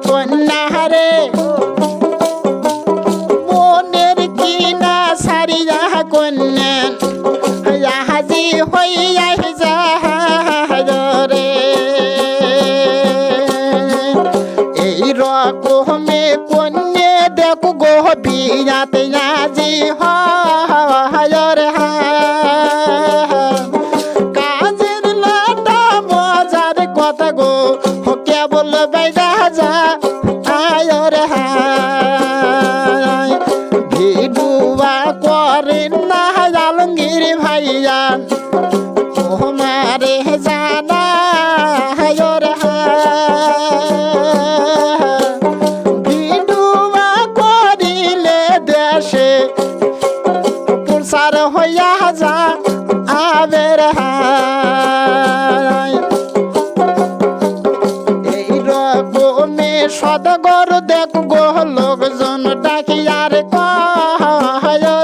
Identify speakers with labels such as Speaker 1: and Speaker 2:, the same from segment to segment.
Speaker 1: কন্যা রে মনের কিনা সারিয়া কন্যা হাজি হইয়া রে এই রকমে কন্যা দেখো গো বিয়াতে আজি হয় রে কাজের লাটা মজার কথা গো কেবল বাইদা যা আয় রে ভিডুয়া করেন না আলমগীর ভাইয়া তোমারে জানা রে ভিডুয়া করিলে দেশে প্রসার হইয়া যা আবের এই রকমে সদগর দেখ গো লোকজন ডাকিয়ার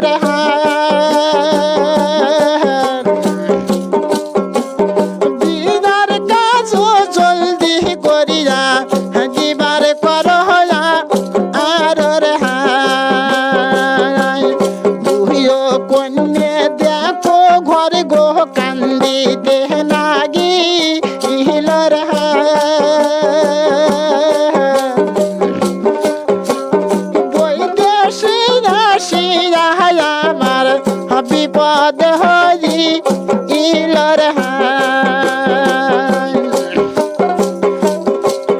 Speaker 1: রে বিনার কাজ জলদি করিয়া দিবার কর হইয়া আর রে দুহিও কন্যা দেখো ঘরে গো কান্দিতে লাগি রে বৈদেশে আসিয়া আমার বিপদ হই রে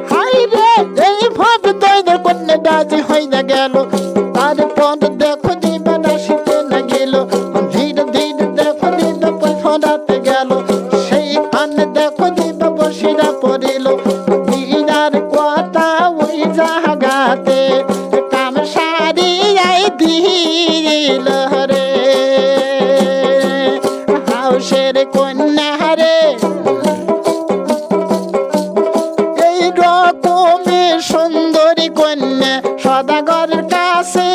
Speaker 1: হাই রে এই ভাব দইদের কন্যা ডাজি হইয়া গেল তারপর দেখো দিবা আসিতে না গেল ধীরে ধীরে দেখো দিবা পড়াতে গেল সেইখানে দেখো দিবা বসিরা পড়িল দিনার কথা ওই জাগাতে কাম সারিয়াই দিল রে হাউসের কন্যা রে এই রকমের সুন্দরী কন্যা সদাগরের কাছে